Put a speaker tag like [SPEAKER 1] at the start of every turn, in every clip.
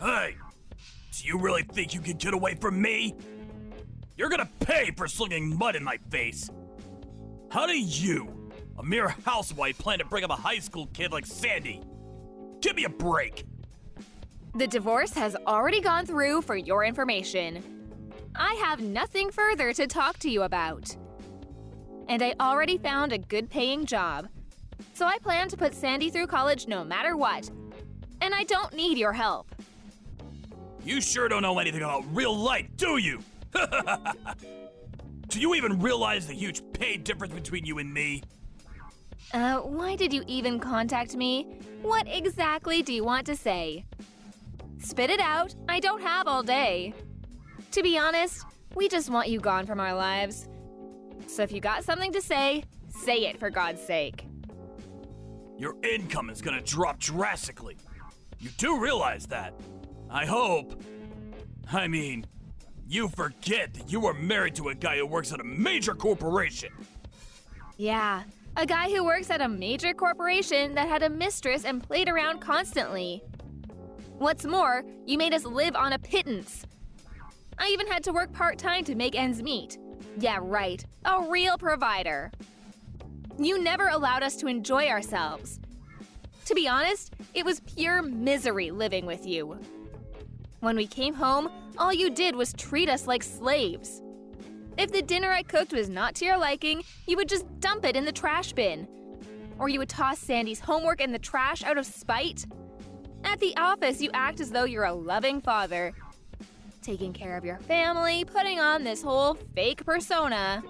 [SPEAKER 1] Hey, do you really think you can get away from me? You're gonna pay for slinging mud in my face. How do you, a mere housewife, plan to bring up a high school kid like Sandy? Give me a break.
[SPEAKER 2] The divorce has already gone through for your information. I have nothing further to talk to you about. And I already found a good-paying job. So I plan to put Sandy through college no matter what. And I don't need your help.
[SPEAKER 1] You sure don't know anything about real life, do you? Do you even realize the huge pay difference between you and me?
[SPEAKER 2] Why did you even contact me? What exactly do you want to say? Spit it out. I don't have all day. To be honest, we just want you gone from our lives. So if you got something to say it for God's sake.
[SPEAKER 1] Your income is gonna drop drastically. You do realize that. I hope. I mean, you forget that you were married to a guy who works at a major corporation.
[SPEAKER 2] Yeah, a guy who works at a major corporation that had a mistress and played around constantly. What's more, you made us live on a pittance. I even had to work part-time to make ends meet. Yeah, right, a real provider. You never allowed us to enjoy ourselves. To be honest, it was pure misery living with you. When we came home, all you did was treat us like slaves. If the dinner I cooked was not to your liking, you would just dump it in the trash bin. Or you would toss Sandy's homework in the trash out of spite. At the office, you act as though you're a loving father, taking care of your family, putting on this whole fake persona.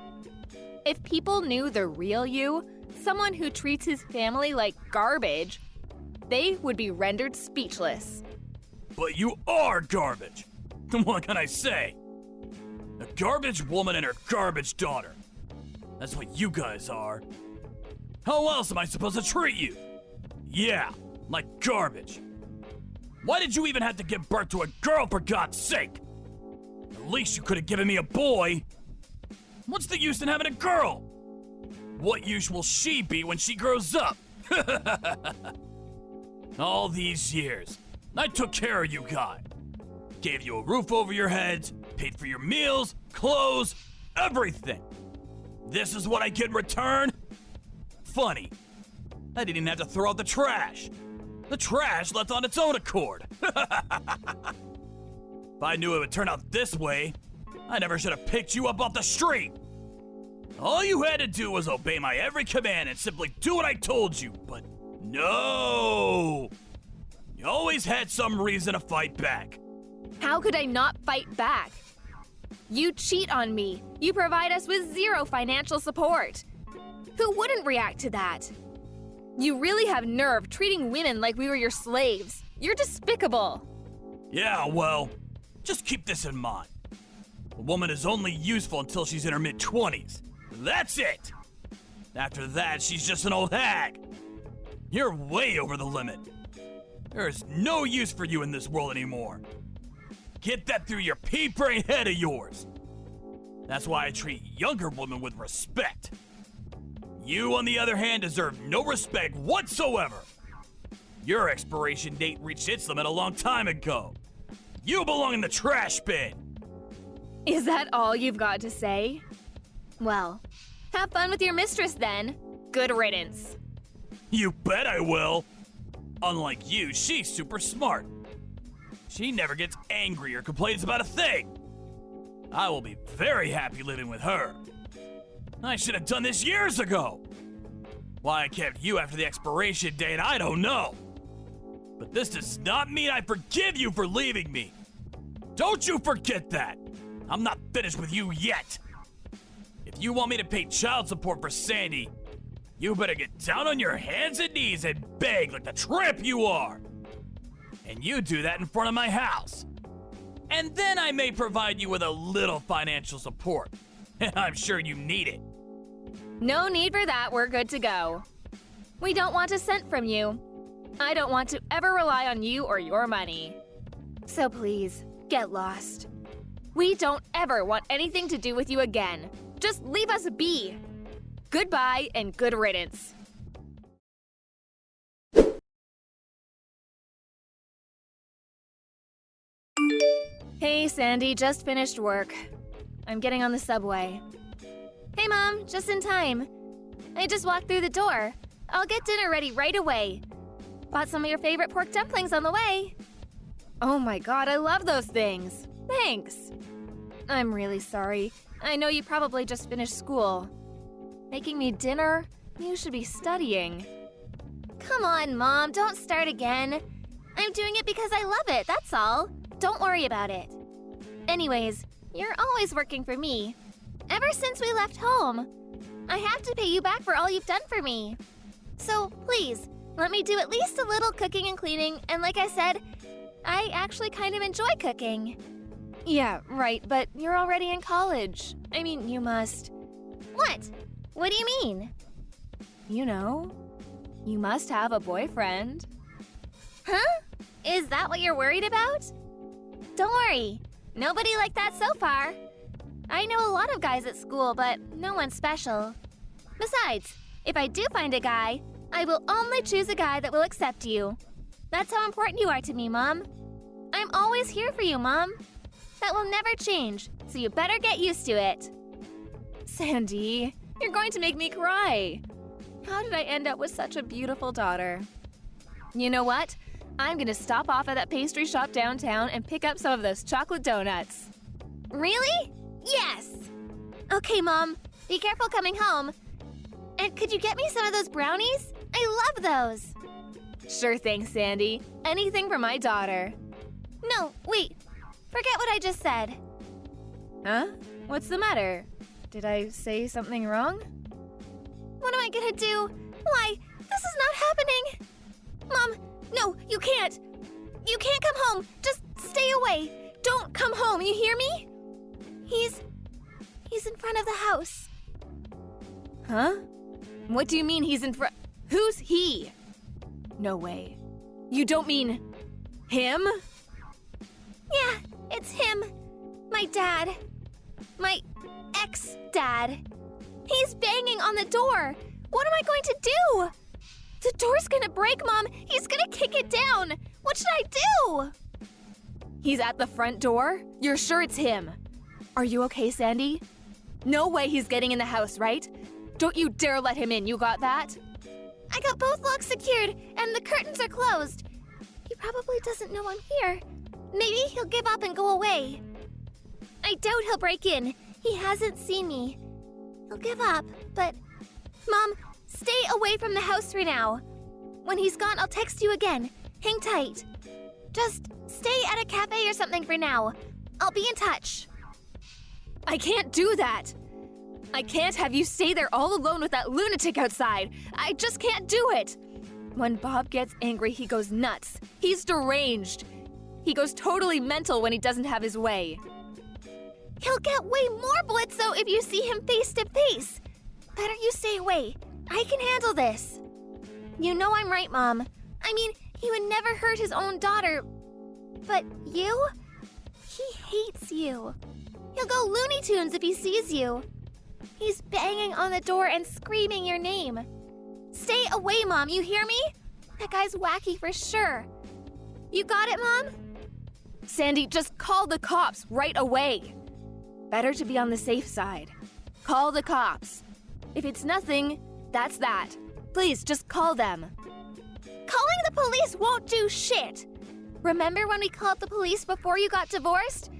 [SPEAKER 2] If people knew the real you, someone who treats his family like garbage, they would be rendered speechless.
[SPEAKER 1] But you are garbage. What can I say? A garbage woman and her garbage daughter. That's what you guys are. How else am I supposed to treat you? Yeah, like garbage. Why did you even have to give birth to a girl, for God's sake? At least you could have given me a boy. What's the use in having a girl? What use will she be when she grows up? All these years, I took care of you guys. Gave you a roof over your heads, paid for your meals, clothes, everything. This is what I get in return? Funny. I didn't even have to throw out the trash. The trash left on its own accord. If I knew it would turn out this way, I never should have picked you up off the street. All you had to do was obey my every command and simply do what I told you, but no! You always had some reason to fight back.
[SPEAKER 2] How could I not fight back? You cheat on me. You provide us with zero financial support. Who wouldn't react to that? You really have nerve treating women like we were your slaves. You're despicable.
[SPEAKER 1] Yeah, well, just keep this in mind. A woman is only useful until she's in her mid-20s. That's it! After that, she's just an old hag. You're way over the limit. There's no use for you in this world anymore. Get that through your pea-brain head of yours. That's why I treat younger women with respect. You, on the other hand, deserve no respect whatsoever. Your expiration date reached its limit a long time ago. You belong in the trash bin.
[SPEAKER 2] Is that all you've got to say? Well, have fun with your mistress then. Good riddance.
[SPEAKER 1] You bet I will. Unlike you, she's super smart. She never gets angry or complains about a thing. I will be very happy living with her. I should have done this years ago. Why I kept you after the expiration date, I don't know. But this does not mean I forgive you for leaving me. Don't you forget that. I'm not finished with you yet. If you want me to pay child support for Sandy, you better get down on your hands and knees and beg like the tramp you are. And you do that in front of my house. And then I may provide you with a little financial support. And I'm sure you need it.
[SPEAKER 2] No need for that, we're good to go. We don't want a cent from you. I don't want to ever rely on you or your money. So please, get lost. We don't ever want anything to do with you again. Just leave us be. Goodbye and good riddance. Hey, Sandy, just finished work. I'm getting on the subway. Hey, Mom, just in time. I just walked through the door. I'll get dinner ready right away. Bought some of your favorite pork dumplings on the way. Oh my god, I love those things. Thanks. I'm really sorry. I know you probably just finished school. Making me dinner? You should be studying. Come on, Mom, don't start again. I'm doing it because I love it, that's all. Don't worry about it. Anyways, you're always working for me. Ever since we left home. I have to pay you back for all you've done for me. So, please, let me do at least a little cooking and cleaning, and like I said, I actually kind of enjoy cooking. Yeah, right, but you're already in college. I mean, you must... What? What do you mean? You know, you must have a boyfriend. Huh? Is that what you're worried about? Don't worry, nobody like that so far. I know a lot of guys at school, but no one special. Besides, if I do find a guy, I will only choose a guy that will accept you. That's how important you are to me, Mom. I'm always here for you, Mom. That will never change, so you better get used to it. Sandy, you're going to make me cry. How did I end up with such a beautiful daughter? You know what? I'm gonna stop off at that pastry shop downtown and pick up some of those chocolate donuts. Really? Yes! Okay, Mom, be careful coming home. And could you get me some of those brownies? I love those. Sure thing, Sandy. Anything for my daughter. No, wait. Forget what I just said. Huh? What's the matter? Did I say something wrong? What am I gonna do? Why? This is not happening. Mom, no, you can't. You can't come home. Just stay away. Don't come home, you hear me? He's in front of the house. Huh? What do you mean he's in front? Who's he? No way. You don't mean him? Yeah, it's him. My dad. My ex-dad. He's banging on the door. What am I going to do? The door's gonna break, Mom. He's gonna kick it down. What should I do? He's at the front door? You're sure it's him? Are you okay, Sandy? No way he's getting in the house, right? Don't you dare let him in, you got that? I got both locks secured, and the curtains are closed. He probably doesn't know I'm here. Maybe he'll give up and go away. I doubt he'll break in. He hasn't seen me. He'll give up, but... Mom, stay away from the house for now. When he's gone, I'll text you again. Hang tight. Just stay at a cafe or something for now. I'll be in touch. I can't do that. I can't have you stay there all alone with that lunatic outside. I just can't do it. When Bob gets angry, he goes nuts. He's deranged. He goes totally mental when he doesn't have his way. He'll get way more blitzo if you see him face to face. Better you stay away. I can handle this. You know I'm right, Mom. I mean, he would never hurt his own daughter. But you? He hates you. He'll go Looney Tunes if he sees you. He's banging on the door and screaming your name. Stay away, Mom, you hear me? That guy's wacky for sure. You got it, Mom? Sandy, just call the cops right away. Better to be on the safe side. Call the cops. If it's nothing, that's that. Please, just call them. Calling the police won't do shit. Remember when we called the police before you got divorced?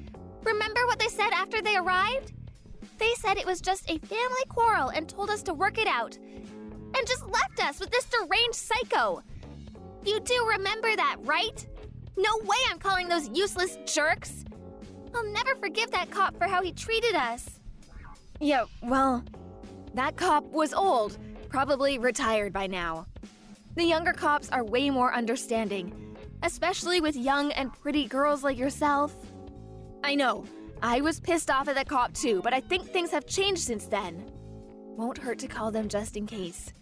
[SPEAKER 2] Remember what they said after they arrived? They said it was just a family quarrel and told us to work it out. And just left us with this deranged psycho. You do remember that, right? No way I'm calling those useless jerks. I'll never forgive that cop for how he treated us. Yeah, well, that cop was old, probably retired by now. The younger cops are way more understanding, especially with young and pretty girls like yourself. I know, I was pissed off at that cop too, but I think things have changed since then. Won't hurt to call them just in case.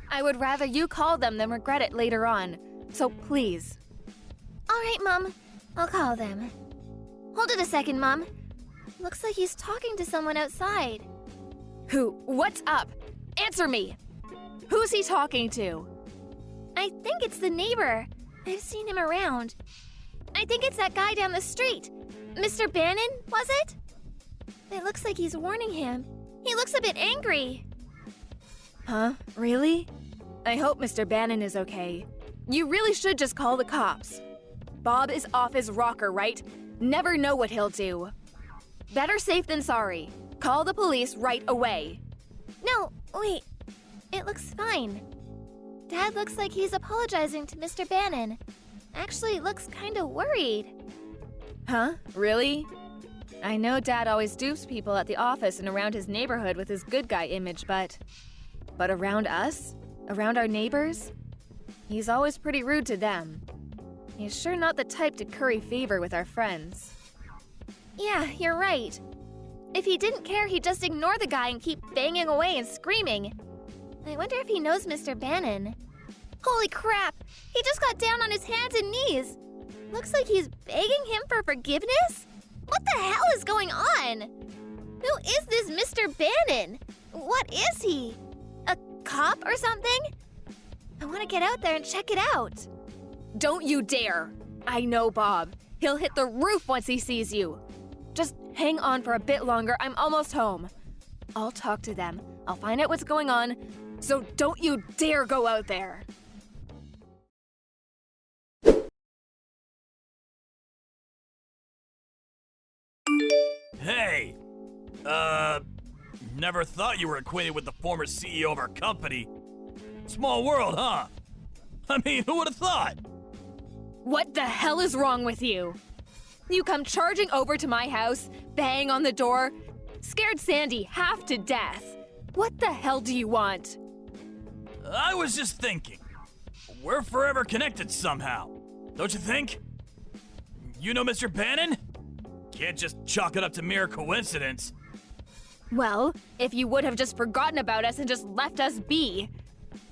[SPEAKER 2] I would rather you call them than regret it later on, so please. All right, Mom, I'll call them. Hold it a second, Mom. Looks like he's talking to someone outside. Who? What's up? Answer me! Who's he talking to? I think it's the neighbor. I've seen him around. I think it's that guy down the street. Mr. Bannon, was it? It looks like he's warning him. He looks a bit angry. Huh? Really? I hope Mr. Bannon is okay. You really should just call the cops. Bob is off his rocker, right? Never know what he'll do. Better safe than sorry. Call the police right away. No, wait. It looks fine. Dad looks like he's apologizing to Mr. Bannon. Actually, looks kinda worried. Huh? Really? I know Dad always dupes people at the office and around his neighborhood with his good guy image, but around us? Around our neighbors? He's always pretty rude to them. He's sure not the type to curry favor with our friends. Yeah, you're right. If he didn't care, he'd just ignore the guy and keep banging away and screaming. I wonder if he knows Mr. Bannon. Holy crap! He just got down on his hands and knees. Looks like he's begging him for forgiveness? What the hell is going on? Who is this Mr. Bannon? What is he? A cop or something? I want to get out there and check it out. Don't you dare! I know Bob. He'll hit the roof once he sees you. Just hang on for a bit longer. I'm almost home. I'll talk to them. I'll find out what's going on. So don't you dare go out there.
[SPEAKER 1] Hey! Never thought you were acquainted with the former CEO of our company. Small world, huh? I mean, who would have thought?
[SPEAKER 2] What the hell is wrong with you? You come charging over to my house, bang on the door, scared Sandy half to death. What the hell do you want?
[SPEAKER 1] I was just thinking. We're forever connected somehow. Don't you think? You know Mr. Bannon? Can't just chalk it up to mere coincidence.
[SPEAKER 2] Well, if you would have just forgotten about us and just left us be,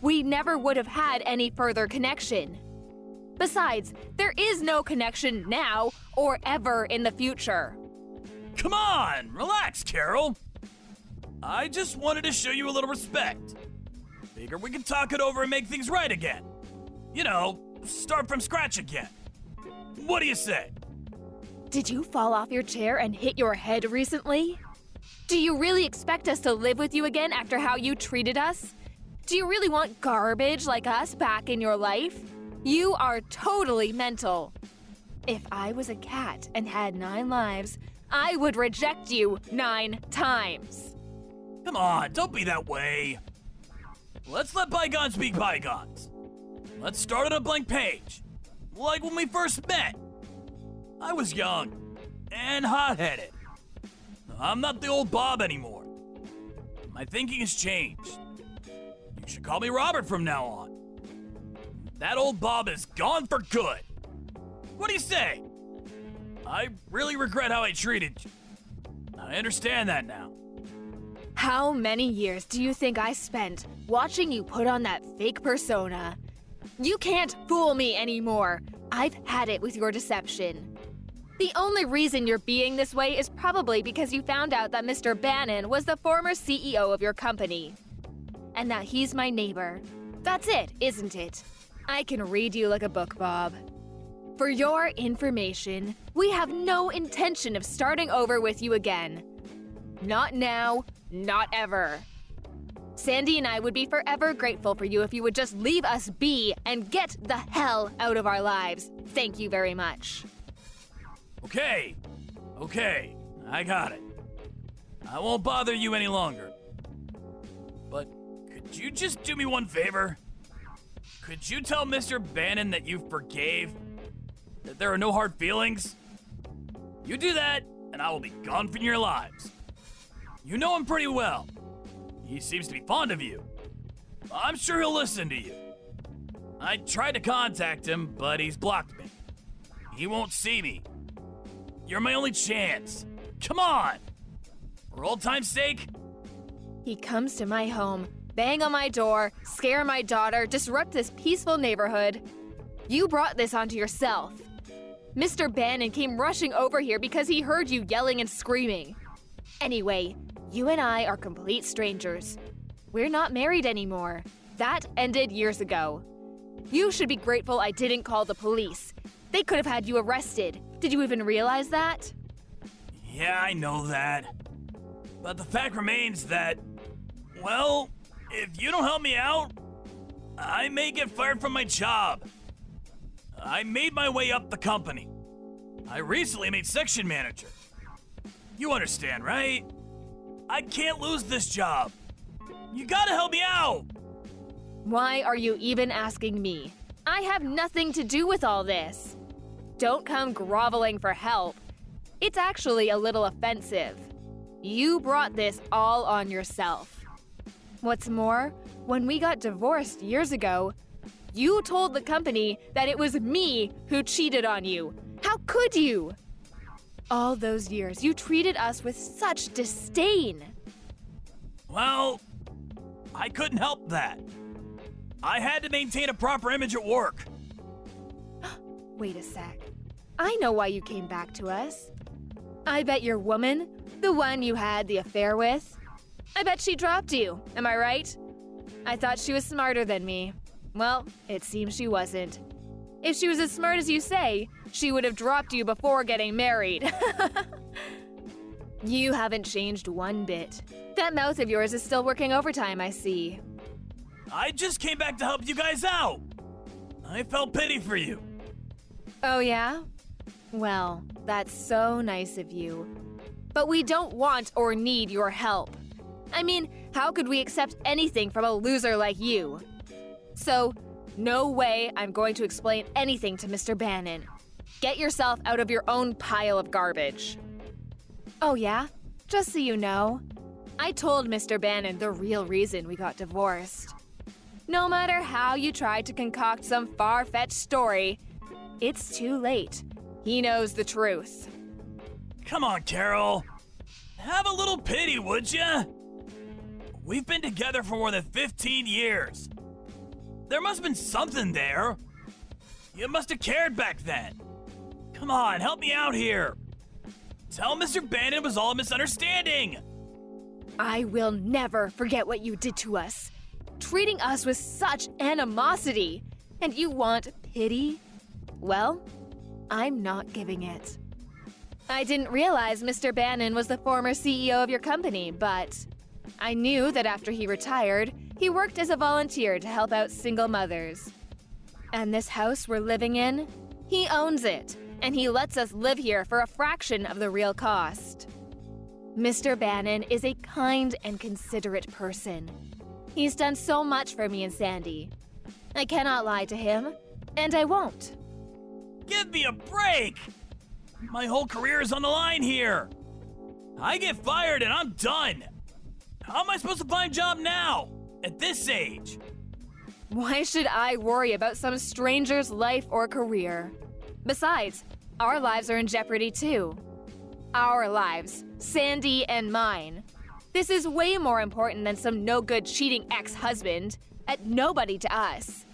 [SPEAKER 2] we never would have had any further connection. Besides, there is no connection now or ever in the future.
[SPEAKER 1] Come on, relax, Carol. I just wanted to show you a little respect. Figure we can talk it over and make things right again. You know, start from scratch again. What do you say?
[SPEAKER 2] Did you fall off your chair and hit your head recently? Do you really expect us to live with you again after how you treated us? Do you really want garbage like us back in your life? You are totally mental. If I was a cat and had 9 lives, I would reject you 9 times.
[SPEAKER 1] Come on, don't be that way. Let's let bygones be bygones. Let's start on a blank page. Like when we first met. I was young and hot-headed. I'm not the old Bob anymore. My thinking has changed. You should call me Robert from now on. That old Bob is gone for good. What do you say? I really regret how I treated you. I understand that now.
[SPEAKER 2] How many years do you think I spent watching you put on that fake persona? You can't fool me anymore. I've had it with your deception. The only reason you're being this way is probably because you found out that Mr. Bannon was the former CEO of your company. And that he's my neighbor. That's it, isn't it? I can read you like a book, Bob. For your information, we have no intention of starting over with you again. Not now, not ever. Sandy and I would be forever grateful for you if you would just leave us be and get the hell out of our lives. Thank you very much.
[SPEAKER 1] Okay, I got it. I won't bother you any longer. But could you just do me one favor? Could you tell Mr. Bannon that you forgave? That there are no hard feelings? You do that, and I will be gone from your lives. You know him pretty well. He seems to be fond of you. I'm sure he'll listen to you. I tried to contact him, but he's blocked me. He won't see me. You're my only chance. Come on! For old time's sake.
[SPEAKER 2] He comes to my home, bang on my door, scare my daughter, disrupt this peaceful neighborhood. You brought this onto yourself. Mr. Bannon came rushing over here because he heard you yelling and screaming. Anyway, you and I are complete strangers. We're not married anymore. That ended years ago. You should be grateful I didn't call the police. They could have had you arrested. Did you even realize that?
[SPEAKER 1] Yeah, I know that. But the fact remains that, well, if you don't help me out, I may get fired from my job. I made my way up the company. I recently made section manager. You understand, right? I can't lose this job. You gotta help me out.
[SPEAKER 2] Why are you even asking me? I have nothing to do with all this. Don't come groveling for help. It's actually a little offensive. You brought this all on yourself. What's more, when we got divorced years ago, you told the company that it was me who cheated on you. How could you? All those years, you treated us with such disdain.
[SPEAKER 1] Well, I couldn't help that. I had to maintain a proper image at work.
[SPEAKER 2] Wait a sec. I know why you came back to us. I bet your woman, the one you had the affair with, I bet she dropped you, am I right? I thought she was smarter than me. Well, it seems she wasn't. If she was as smart as you say, she would have dropped you before getting married. You haven't changed one bit. That mouth of yours is still working overtime, I see.
[SPEAKER 1] I just came back to help you guys out. I felt pity for you.
[SPEAKER 2] Oh yeah? Well, that's so nice of you. But we don't want or need your help. I mean, how could we accept anything from a loser like you? So, no way I'm going to explain anything to Mr. Bannon. Get yourself out of your own pile of garbage. Oh yeah? Just so you know, I told Mr. Bannon the real reason we got divorced. No matter how you tried to concoct some far-fetched story, it's too late. He knows the truth.
[SPEAKER 1] Come on, Carol. Have a little pity, would ya? We've been together for more than 15 years. There must have been something there. You must have cared back then. Come on, help me out here. Tell Mr. Bannon it was all a misunderstanding.
[SPEAKER 2] I will never forget what you did to us. Treating us with such animosity. And you want pity? Well, I'm not giving it. I didn't realize Mr. Bannon was the former CEO of your company, but I knew that after he retired, he worked as a volunteer to help out single mothers. And this house we're living in, he owns it, and he lets us live here for a fraction of the real cost. Mr. Bannon is a kind and considerate person. He's done so much for me and Sandy. I cannot lie to him, and I won't.
[SPEAKER 1] Give me a break! My whole career is on the line here. I get fired and I'm done. How am I supposed to find a job now, at this age?
[SPEAKER 2] Why should I worry about some stranger's life or career? Besides, our lives are in jeopardy too. Our lives, Sandy and mine. This is way more important than some no-good cheating ex-husband, and nobody to us.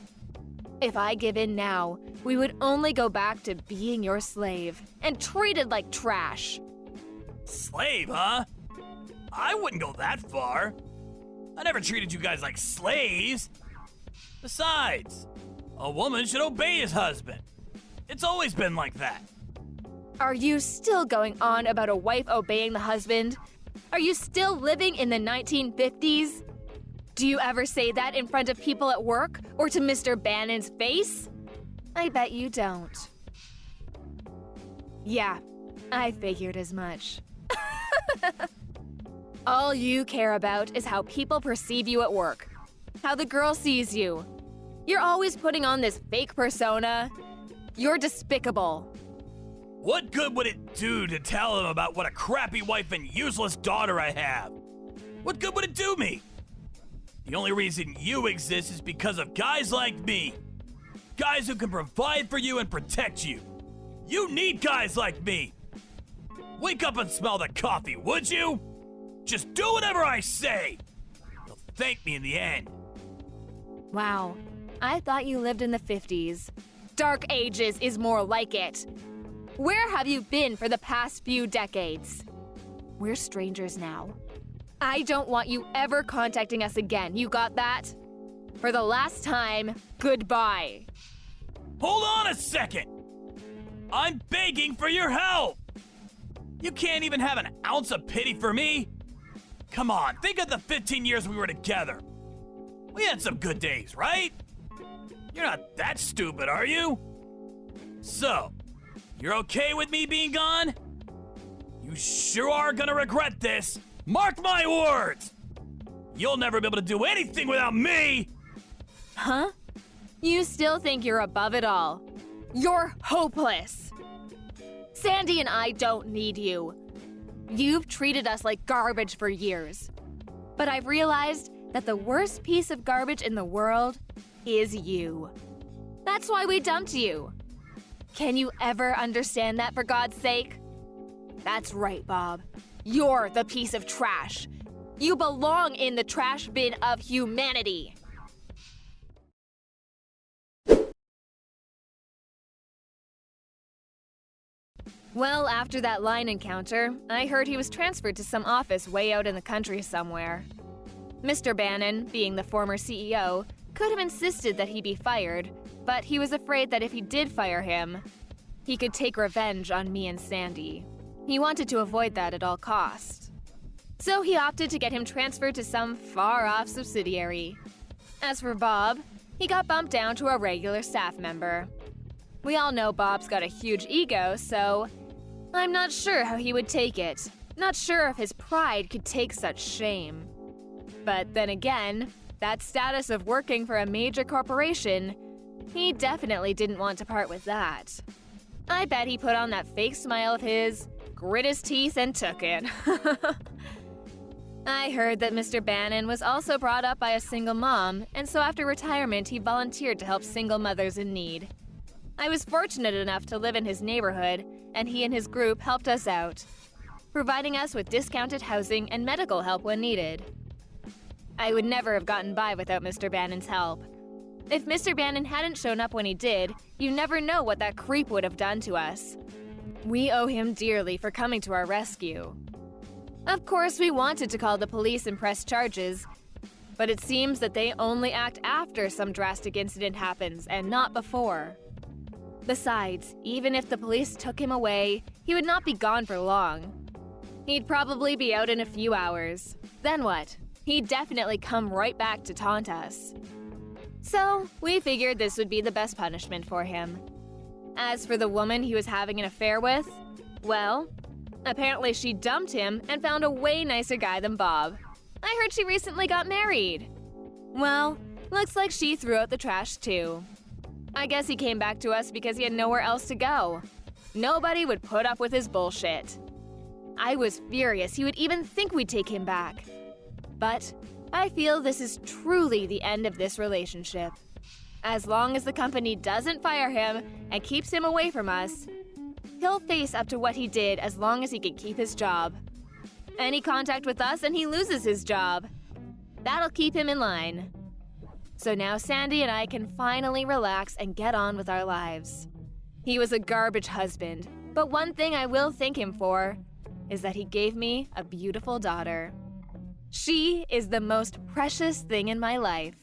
[SPEAKER 2] If I give in now, we would only go back to being your slave and treated like trash.
[SPEAKER 1] Slave, huh? I wouldn't go that far. I never treated you guys like slaves. Besides, a woman should obey his husband. It's always been like that.
[SPEAKER 2] Are you still going on about a wife obeying the husband? Are you still living in the 1950s? Do you ever say that in front of people at work or to Mr. Bannon's face? I bet you don't. Yeah, I figured as much. All you care about is how people perceive you at work, how the girl sees you. You're always putting on this fake persona. You're despicable.
[SPEAKER 1] What good would it do to tell him about what a crappy wife and useless daughter I have? What good would it do me? The only reason you exist is because of guys like me. Guys who can provide for you and protect you. You need guys like me. Wake up and smell the coffee, would you? Just do whatever I say. You'll thank me in the end.
[SPEAKER 2] Wow, I thought you lived in the 50s. Dark Ages is more like it. Where have you been for the past few decades? We're strangers now. I don't want you ever contacting us again, you got that? For the last time, goodbye.
[SPEAKER 1] Hold on a second! I'm begging for your help! You can't even have an ounce of pity for me? Come on, think of the 15 years we were together. We had some good days, right? You're not that stupid, are you? So, you're okay with me being gone? You sure are gonna regret this. Mark my words! You'll never be able to do anything without me!
[SPEAKER 2] Huh? You still think you're above it all. You're hopeless. Sandy and I don't need you. You've treated us like garbage for years. But I've realized that the worst piece of garbage in the world is you. That's why we dumped you. Can you ever understand that, for God's sake? That's right, Bob. You're the piece of trash. You belong in the trash bin of humanity. Well, after that line encounter, I heard he was transferred to some office way out in the country somewhere. Mr. Bannon, being the former CEO, could have insisted that he be fired, but he was afraid that if he did fire him, he could take revenge on me and Sandy. He wanted to avoid that at all costs. So he opted to get him transferred to some far-off subsidiary. As for Bob, he got bumped down to a regular staff member. We all know Bob's got a huge ego, so I'm not sure how he would take it. Not sure if his pride could take such shame. But then again, that status of working for a major corporation, he definitely didn't want to part with that. I bet he put on that fake smile of his, grit his teeth, and took it. I heard that Mr. Bannon was also brought up by a single mom, and so after retirement he volunteered to help single mothers in need. I was fortunate enough to live in his neighborhood, and he and his group helped us out, providing us with discounted housing and medical help when needed. I would never have gotten by without Mr. Bannon's help. If Mr. Bannon hadn't shown up when he did, you never know what that creep would have done to us. We owe him dearly for coming to our rescue. Of course, we wanted to call the police and press charges, but it seems that they only act after some drastic incident happens and not before. Besides, even if the police took him away, he would not be gone for long. He'd probably be out in a few hours. Then what? He'd definitely come right back to taunt us. So, we figured this would be the best punishment for him. As for the woman he was having an affair with, well, apparently she dumped him and found a way nicer guy than Bob. I heard she recently got married. Well, looks like she threw out the trash too. I guess he came back to us because he had nowhere else to go. Nobody would put up with his bullshit. I was furious he would even think we'd take him back. But I feel this is truly the end of this relationship. As long as the company doesn't fire him and keeps him away from us, he'll face up to what he did as long as he can keep his job. Any contact with us and he loses his job. That'll keep him in line. So now Sandy and I can finally relax and get on with our lives. He was a garbage husband, but one thing I will thank him for is that he gave me a beautiful daughter. She is the most precious thing in my life.